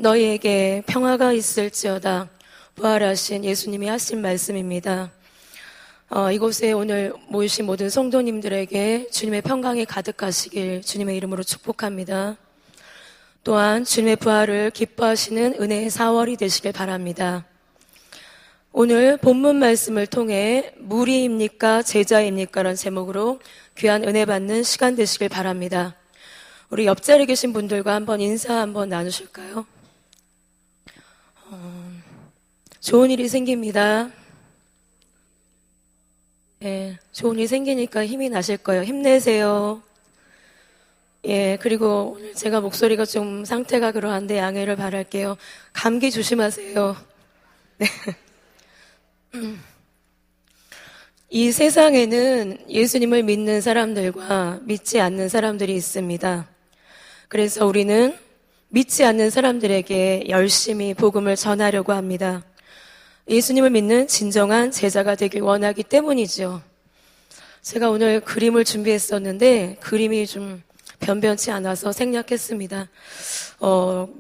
너희에게 평화가 있을지어다. 부활하신 예수님이 하신 말씀입니다. 이곳에 오늘 모이신 모든 성도님들에게 주님의 평강이 가득하시길 주님의 이름으로 축복합니다. 또한 주님의 부활을 기뻐하시는 은혜의 4월이 되시길 바랍니다. 오늘 본문 말씀을 통해 무리입니까 제자입니까? 라는 제목으로 귀한 은혜 받는 시간 되시길 바랍니다. 우리 옆자리에 계신 분들과 한번 인사 한번 나누실까요? 좋은 일이 생깁니다. 예, 좋은 일이 생기니까 힘이 나실 거예요. 힘내세요. 예, 그리고 오늘 제가 목소리가 좀 상태가 그러한데 양해를 바랄게요. 감기 조심하세요. 네. 이 세상에는 예수님을 믿는 사람들과 믿지 않는 사람들이 있습니다. 그래서 우리는 믿지 않는 사람들에게 열심히 복음을 전하려고 합니다. 예수님을 믿는 진정한 제자가 되길 원하기 때문이죠. 제가 오늘 그림을 준비했었는데 그림이 좀 변변치 않아서 생략했습니다.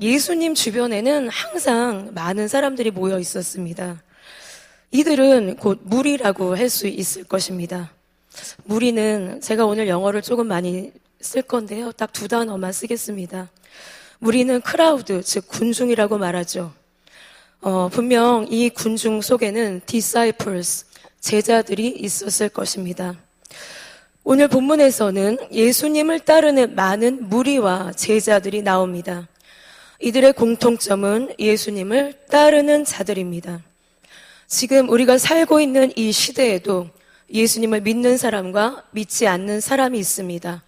예수님 주변에는 항상 많은 사람들이 모여 있었습니다. 이들은 곧 무리라고 할 수 있을 것입니다. 무리는 제가 오늘 영어를 조금 많이 쓸 건데요. 딱 2단어만 쓰겠습니다. 무리는 크라우드, 즉 군중이라고 말하죠. 분명 이 군중 속에는 disciples, 제자들이 있었을 것입니다. 오늘 본문에서는 예수님을 따르는 많은 무리와 제자들이 나옵니다. 이들의 공통점은 예수님을 따르는 자들입니다. 지금 우리가 살고 있는 이 시대에도 예수님을 믿는 사람과 믿지 않는 사람이 있습니다.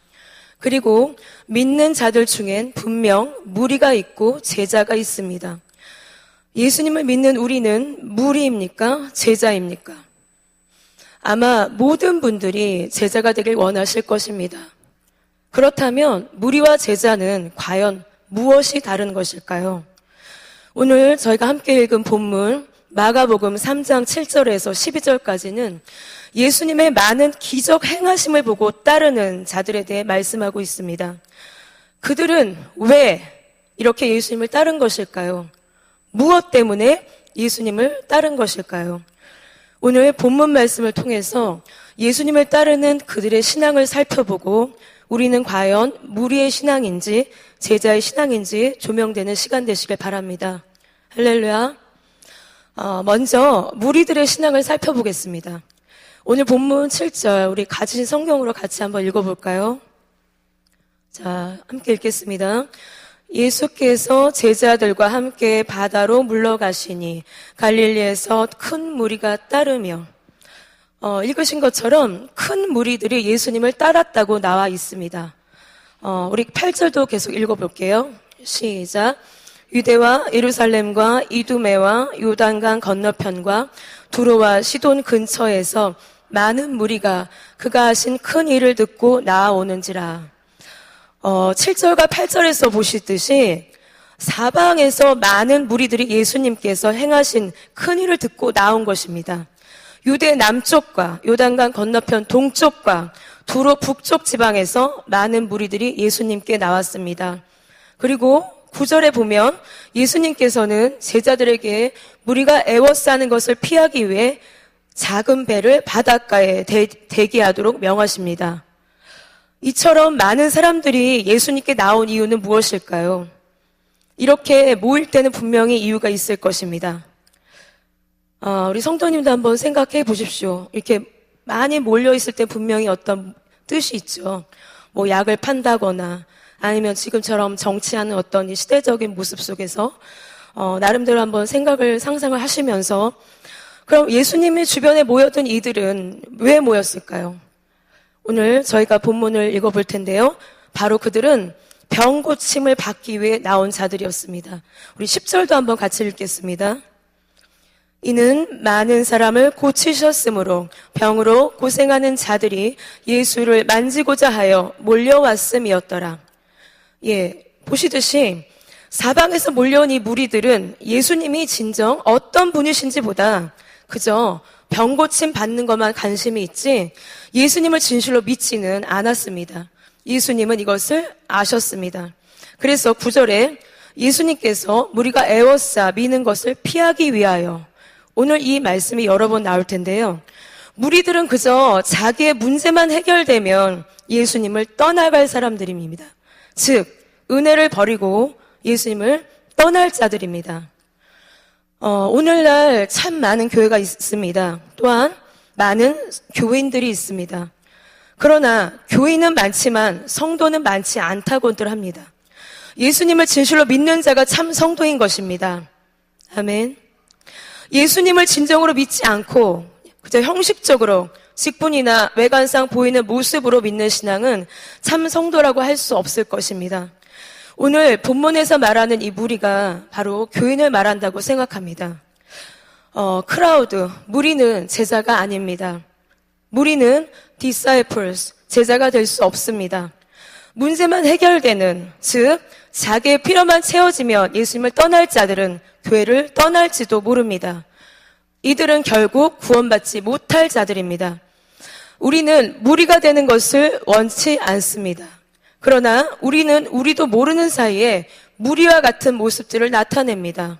그리고 믿는 자들 중엔 분명 무리가 있고 제자가 있습니다. 예수님을 믿는 우리는 무리입니까? 제자입니까? 아마 모든 분들이 제자가 되길 원하실 것입니다. 그렇다면 무리와 제자는 과연 무엇이 다른 것일까요? 오늘 저희가 함께 읽은 본문 마가복음 3장 7절에서 12절까지는 예수님의 많은 기적 행하심을 보고 따르는 자들에 대해 말씀하고 있습니다. 그들은 왜 이렇게 예수님을 따른 것일까요? 무엇 때문에 예수님을 따른 것일까요? 오늘 본문 말씀을 통해서 예수님을 따르는 그들의 신앙을 살펴보고 우리는 과연 무리의 신앙인지 제자의 신앙인지 조명되는 시간 되시길 바랍니다. 할렐루야. 먼저 무리들의 신앙을 살펴보겠습니다. 오늘 본문 7절 우리 가지신 성경으로 같이 한번 읽어볼까요? 자, 함께 읽겠습니다. 예수께서 제자들과 함께 바다로 물러가시니 갈릴리에서 큰 무리가 따르며 읽으신 것처럼 큰 무리들이 예수님을 따랐다고 나와 있습니다. 우리 8절도 계속 읽어볼게요. 시작. 유대와 예루살렘과 이두메와 요단강 건너편과 두로와 시돈 근처에서 많은 무리가 그가 하신 큰 일을 듣고 나아오는지라. 7절과 8절에서 보시듯이 사방에서 많은 무리들이 예수님께서 행하신 큰 일을 듣고 나온 것입니다. 유대 남쪽과 요단강 건너편 동쪽과 두로 북쪽 지방에서 많은 무리들이 예수님께 나왔습니다. 그리고 9절에 보면 예수님께서는 제자들에게 무리가 애워싸는 것을 피하기 위해 작은 배를 바닷가에 대기하도록 명하십니다. 이처럼 많은 사람들이 예수님께 나온 이유는 무엇일까요? 이렇게 모일 때는 분명히 이유가 있을 것입니다. 우리 성도님도 한번 생각해 보십시오. 이렇게 많이 몰려있을 때 분명히 어떤 뜻이 있죠. 뭐 약을 판다거나 아니면 지금처럼 정치하는 어떤 이 시대적인 모습 속에서 나름대로 한번 상상을 하시면서 그럼 예수님의 주변에 모였던 이들은 왜 모였을까요? 오늘 저희가 본문을 읽어볼 텐데요. 바로 그들은 병 고침을 받기 위해 나온 자들이었습니다. 우리 10절도 한번 같이 읽겠습니다. 이는 많은 사람을 고치셨으므로 병으로 고생하는 자들이 예수를 만지고자 하여 몰려왔음이었더라. 예, 보시듯이 사방에서 몰려온 이 무리들은 예수님이 진정 어떤 분이신지보다 그저 병 고침 받는 것만 관심이 있지 예수님을 진실로 믿지는 않았습니다. 예수님은 이것을 아셨습니다. 그래서 9절에 예수님께서 무리가 에워싸 미는 것을 피하기 위하여, 오늘 이 말씀이 여러 번 나올 텐데요. 무리들은 그저 자기의 문제만 해결되면 예수님을 떠나갈 사람들입니다. 즉 은혜를 버리고 예수님을 떠날 자들입니다. 오늘날 참 많은 교회가 있습니다. 또한 많은 교인들이 있습니다. 그러나 교인은 많지만 성도는 많지 않다고들 합니다. 예수님을 진실로 믿는 자가 참 성도인 것입니다. 아멘. 예수님을 진정으로 믿지 않고 그저 형식적으로 직분이나 외관상 보이는 모습으로 믿는 신앙은 참 성도라고 할 수 없을 것입니다. 오늘 본문에서 말하는 이 무리가 바로 교인을 말한다고 생각합니다. 크라우드, 무리는 제자가 아닙니다. 무리는 disciples, 제자가 될 수 없습니다. 문제만 해결되는, 즉 자기의 필요만 채워지면 예수님을 떠날 자들은 교회를 떠날지도 모릅니다. 이들은 결국 구원받지 못할 자들입니다. 우리는 무리가 되는 것을 원치 않습니다. 그러나 우리는 우리도 모르는 사이에 무리와 같은 모습들을 나타냅니다.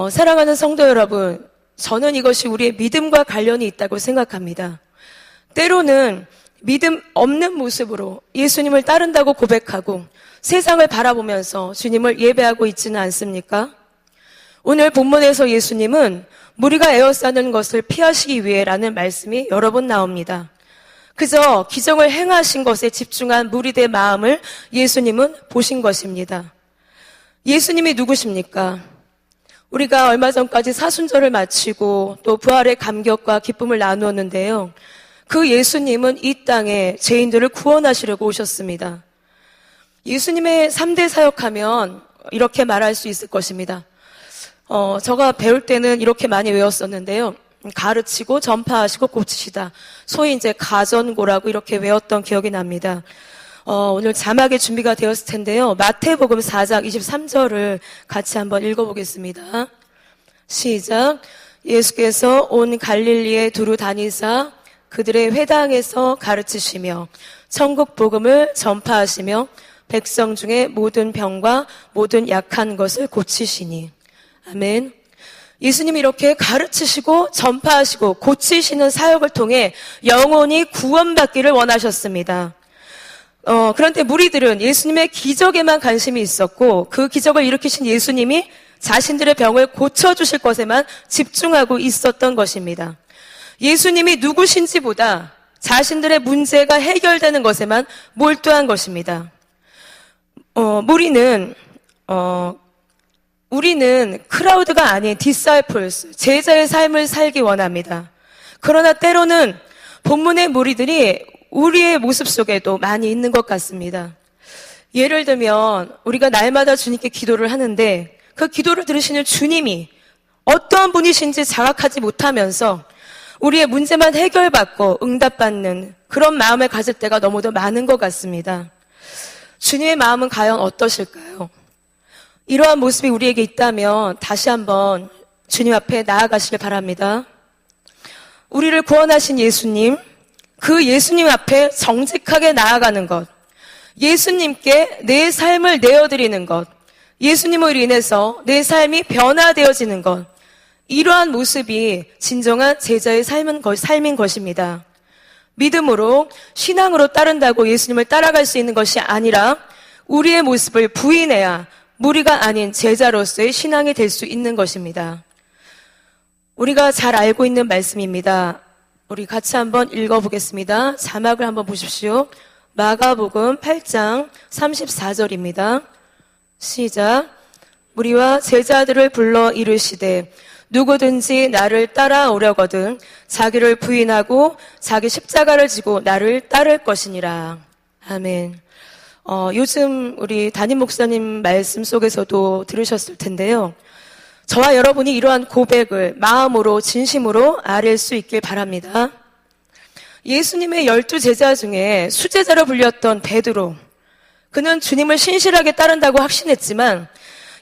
사랑하는 성도 여러분, 저는 이것이 우리의 믿음과 관련이 있다고 생각합니다. 때로는 믿음 없는 모습으로 예수님을 따른다고 고백하고 세상을 바라보면서 주님을 예배하고 있지는 않습니까? 오늘 본문에서 예수님은 무리가 에워싸는 것을 피하시기 위해라는 말씀이 여러 번 나옵니다. 그저 기적을 행하신 것에 집중한 무리들의 마음을 예수님은 보신 것입니다. 예수님이 누구십니까? 우리가 얼마 전까지 사순절을 마치고 또 부활의 감격과 기쁨을 나누었는데요. 그 예수님은 이 땅에 죄인들을 구원하시려고 오셨습니다. 예수님의 3대 사역하면 이렇게 말할 수 있을 것입니다. 제가 배울 때는 이렇게 많이 외웠었는데요. 가르치고 전파하시고 고치시다. 소위 이제 가전고라고 이렇게 외웠던 기억이 납니다. 오늘 자막에 준비가 되었을 텐데요. 마태복음 4장 23절을 같이 한번 읽어보겠습니다. 시작. 예수께서 온 갈릴리에 두루 다니사 그들의 회당에서 가르치시며 천국 복음을 전파하시며 백성 중에 모든 병과 모든 약한 것을 고치시니. 아멘. 예수님이 이렇게 가르치시고 전파하시고 고치시는 사역을 통해 영혼이 구원받기를 원하셨습니다. 그런데 무리들은 예수님의 기적에만 관심이 있었고 그 기적을 일으키신 예수님이 자신들의 병을 고쳐주실 것에만 집중하고 있었던 것입니다. 예수님이 누구신지보다 자신들의 문제가 해결되는 것에만 몰두한 것입니다. 우리는 크라우드가 아닌 disciples, 제자의 삶을 살기 원합니다. 그러나 때로는 본문의 무리들이 우리의 모습 속에도 많이 있는 것 같습니다. 예를 들면 우리가 날마다 주님께 기도를 하는데 그 기도를 들으시는 주님이 어떠한 분이신지 자각하지 못하면서 우리의 문제만 해결받고 응답받는 그런 마음을 가질 때가 너무도 많은 것 같습니다. 주님의 마음은 과연 어떠실까요? 이러한 모습이 우리에게 있다면 다시 한번 주님 앞에 나아가시길 바랍니다. 우리를 구원하신 예수님, 그 예수님 앞에 정직하게 나아가는 것, 예수님께 내 삶을 내어드리는 것, 예수님으로 인해서 내 삶이 변화되어지는 것, 이러한 모습이 진정한 제자의 삶인 것입니다. 믿음으로, 신앙으로 따른다고 예수님을 따라갈 수 있는 것이 아니라 우리의 모습을 부인해야 무리가 아닌 제자로서의 신앙이 될 수 있는 것입니다. 우리가 잘 알고 있는 말씀입니다. 우리 같이 한번 읽어보겠습니다. 자막을 한번 보십시오. 마가복음 8장 34절입니다. 시작. 무리와 제자들을 불러 이르시되 누구든지 나를 따라오려거든 자기를 부인하고 자기 십자가를 지고 나를 따를 것이니라. 아멘. 요즘 우리 담임 목사님 말씀 속에서도 들으셨을 텐데요. 저와 여러분이 이러한 고백을 마음으로 진심으로 아뢰 수 있길 바랍니다. 예수님의 12제자 중에 수제자로 불렸던 베드로, 그는 주님을 신실하게 따른다고 확신했지만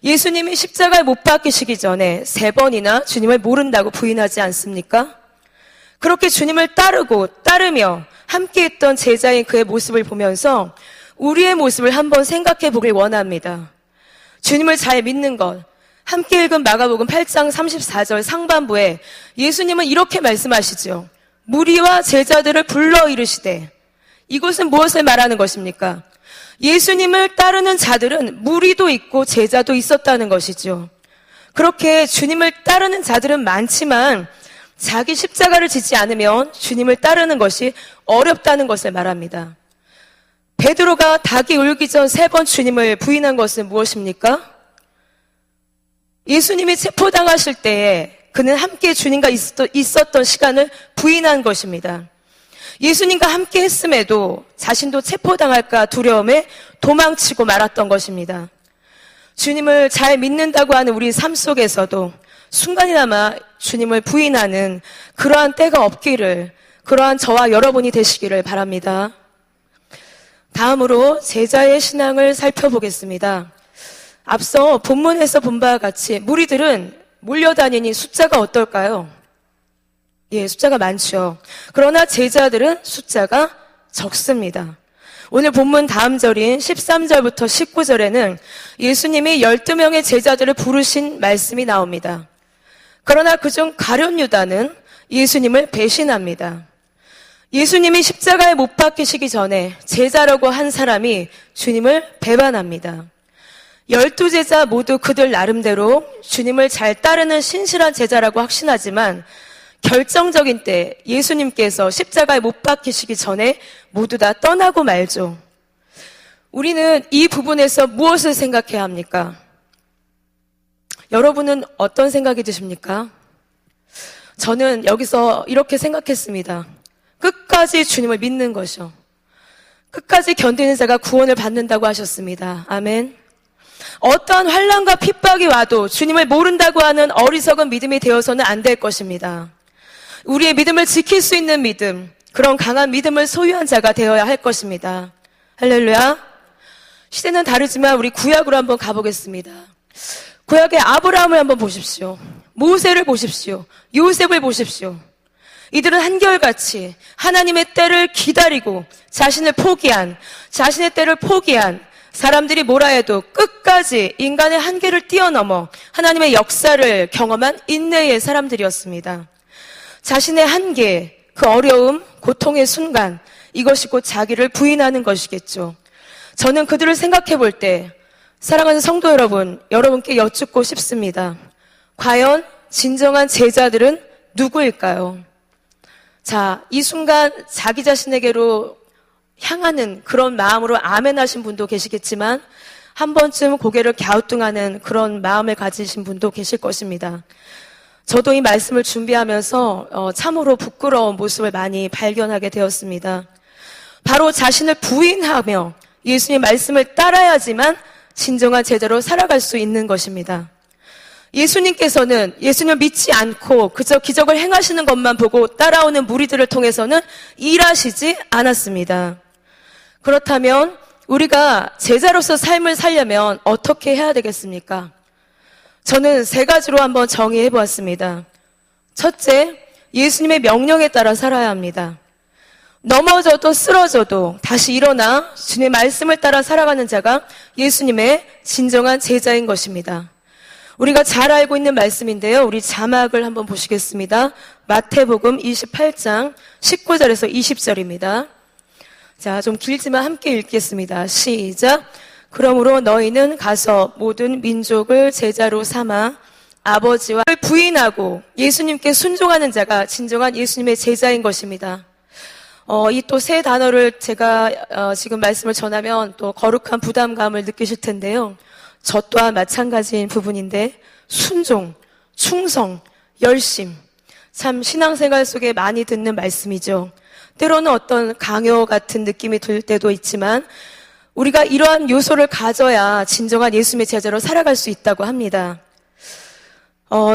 예수님이 십자가에 못 박히시기 전에 3번이나 주님을 모른다고 부인하지 않습니까? 그렇게 주님을 따르며 함께했던 제자인 그의 모습을 보면서 우리의 모습을 한번 생각해 보길 원합니다. 주님을 잘 믿는 것, 함께 읽은 마가복음 8장 34절 상반부에 예수님은 이렇게 말씀하시죠. 무리와 제자들을 불러 이르시되, 이것은 무엇을 말하는 것입니까? 예수님을 따르는 자들은 무리도 있고 제자도 있었다는 것이죠. 그렇게 주님을 따르는 자들은 많지만 자기 십자가를 지지 않으면 주님을 따르는 것이 어렵다는 것을 말합니다. 베드로가 닭이 울기 전 3번 주님을 부인한 것은 무엇입니까? 예수님이 체포당하실 때에 그는 함께 주님과 있었던 시간을 부인한 것입니다. 예수님과 함께 했음에도 자신도 체포당할까 두려움에 도망치고 말았던 것입니다. 주님을 잘 믿는다고 하는 우리 삶 속에서도 순간이나마 주님을 부인하는 그러한 때가 없기를, 그러한 저와 여러분이 되시기를 바랍니다. 다음으로 제자의 신앙을 살펴보겠습니다. 앞서 본문에서 본 바와 같이 무리들은 몰려다니니 숫자가 어떨까요? 예, 숫자가 많죠. 그러나 제자들은 숫자가 적습니다. 오늘 본문 다음 절인 13절부터 19절에는 예수님이 12명의 제자들을 부르신 말씀이 나옵니다. 그러나 그중 가룟 유다는 예수님을 배신합니다. 예수님이 십자가에 못 박히시기 전에 제자라고 한 사람이 주님을 배반합니다. 12제자 모두 그들 나름대로 주님을 잘 따르는 신실한 제자라고 확신하지만 결정적인 때 예수님께서 십자가에 못 박히시기 전에 모두 다 떠나고 말죠. 우리는 이 부분에서 무엇을 생각해야 합니까? 여러분은 어떤 생각이 드십니까? 저는 여기서 이렇게 생각했습니다. 끝까지 주님을 믿는 것이요. 끝까지 견디는 자가 구원을 받는다고 하셨습니다. 아멘. 어떠한 환난과 핍박이 와도 주님을 모른다고 하는 어리석은 믿음이 되어서는 안 될 것입니다. 우리의 믿음을 지킬 수 있는 믿음, 그런 강한 믿음을 소유한 자가 되어야 할 것입니다. 할렐루야. 시대는 다르지만 우리 구약으로 한번 가보겠습니다. 구약의 아브라함을 한번 보십시오. 모세를 보십시오. 요셉을 보십시오. 이들은 한결같이 하나님의 때를 기다리고 자신의 때를 포기한, 사람들이 뭐라 해도 끝까지 인간의 한계를 뛰어넘어 하나님의 역사를 경험한 인내의 사람들이었습니다. 자신의 한계, 그 어려움, 고통의 순간, 이것이 곧 자기를 부인하는 것이겠죠. 저는 그들을 생각해 볼 때 사랑하는 성도 여러분, 여러분께 여쭙고 싶습니다. 과연 진정한 제자들은 누구일까요? 자, 이 순간 자기 자신에게로 향하는 그런 마음으로 아멘 하신 분도 계시겠지만 한 번쯤 고개를 갸우뚱하는 그런 마음을 가지신 분도 계실 것입니다. 저도 이 말씀을 준비하면서 참으로 부끄러운 모습을 많이 발견하게 되었습니다. 바로 자신을 부인하며 예수님 말씀을 따라야지만 진정한 제자로 살아갈 수 있는 것입니다. 예수님께서는 예수님을 믿지 않고 그저 기적을 행하시는 것만 보고 따라오는 무리들을 통해서는 일하시지 않았습니다. 그렇다면 우리가 제자로서 삶을 살려면 어떻게 해야 되겠습니까? 저는 3가지로 한번 정의해 보았습니다. 첫째, 예수님의 명령에 따라 살아야 합니다. 넘어져도 쓰러져도 다시 일어나 주님의 말씀을 따라 살아가는 자가 예수님의 진정한 제자인 것입니다. 우리가 잘 알고 있는 말씀인데요. 우리 자막을 한번 보시겠습니다. 마태복음 28장 19절에서 20절입니다. 자, 좀 길지만 함께 읽겠습니다. 시작. 그러므로 너희는 가서 모든 민족을 제자로 삼아 아버지와 부인하고 예수님께 순종하는 자가 진정한 예수님의 제자인 것입니다. 이 또 3 단어를 제가 지금 말씀을 전하면 또 거룩한 부담감을 느끼실 텐데요. 저 또한 마찬가지인 부분인데 순종, 충성, 열심, 참 신앙생활 속에 많이 듣는 말씀이죠. 때로는 어떤 강요 같은 느낌이 들 때도 있지만 우리가 이러한 요소를 가져야 진정한 예수님의 제자로 살아갈 수 있다고 합니다.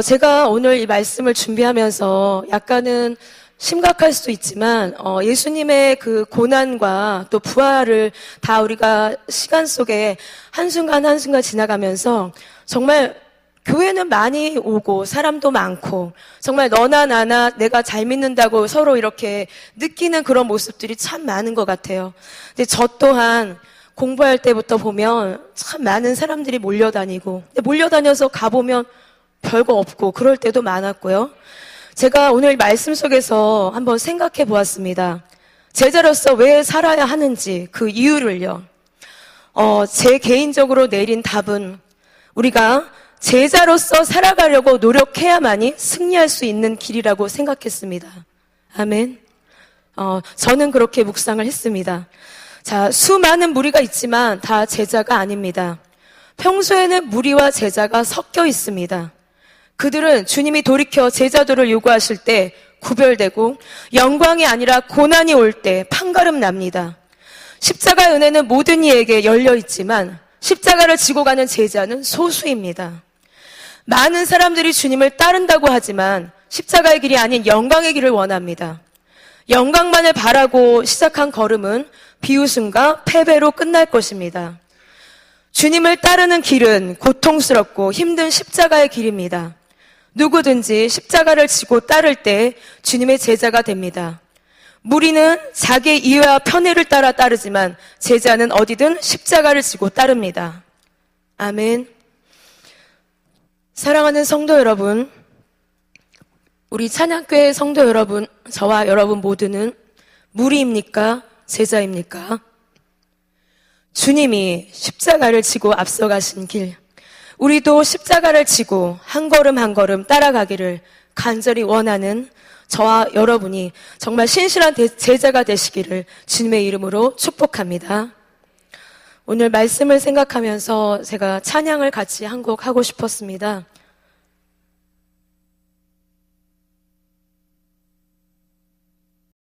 제가 오늘 이 말씀을 준비하면서 약간은 심각할 수도 있지만 예수님의 그 고난과 또 부활을 다 우리가 시간 속에 한순간 한순간 지나가면서 정말 교회는 많이 오고 사람도 많고 정말 너나 나나 내가 잘 믿는다고 서로 이렇게 느끼는 그런 모습들이 참 많은 것 같아요. 근데 저 또한 공부할 때부터 보면 참 많은 사람들이 몰려다니고 몰려다녀서 가보면 별거 없고 그럴 때도 많았고요. 제가 오늘 말씀 속에서 한번 생각해 보았습니다. 제자로서 왜 살아야 하는지 그 이유를요. 제 개인적으로 내린 답은 우리가 제자로서 살아가려고 노력해야만이 승리할 수 있는 길이라고 생각했습니다. 아멘. 저는 그렇게 묵상을 했습니다. 자, 수많은 무리가 있지만 다 제자가 아닙니다. 평소에는 무리와 제자가 섞여 있습니다. 그들은 주님이 돌이켜 제자들을 요구하실 때 구별되고 영광이 아니라 고난이 올 때 판가름 납니다. 십자가의 은혜는 모든 이에게 열려 있지만 십자가를 지고 가는 제자는 소수입니다. 많은 사람들이 주님을 따른다고 하지만 십자가의 길이 아닌 영광의 길을 원합니다. 영광만을 바라고 시작한 걸음은 비웃음과 패배로 끝날 것입니다. 주님을 따르는 길은 고통스럽고 힘든 십자가의 길입니다. 누구든지 십자가를 지고 따를 때 주님의 제자가 됩니다. 무리는 자기의 이해와 편의를 따라 따르지만 제자는 어디든 십자가를 지고 따릅니다. 아멘. 사랑하는 성도 여러분, 우리 찬양교회 성도 여러분, 저와 여러분 모두는 무리입니까? 제자입니까? 주님이 십자가를 지고 앞서가신 길, 우리도 십자가를 지고 한 걸음 한 걸음 따라가기를 간절히 원하는 저와 여러분이 정말 신실한 제자가 되시기를 주님의 이름으로 축복합니다. 오늘 말씀을 생각하면서 제가 찬양을 같이 한 곡 하고 싶었습니다.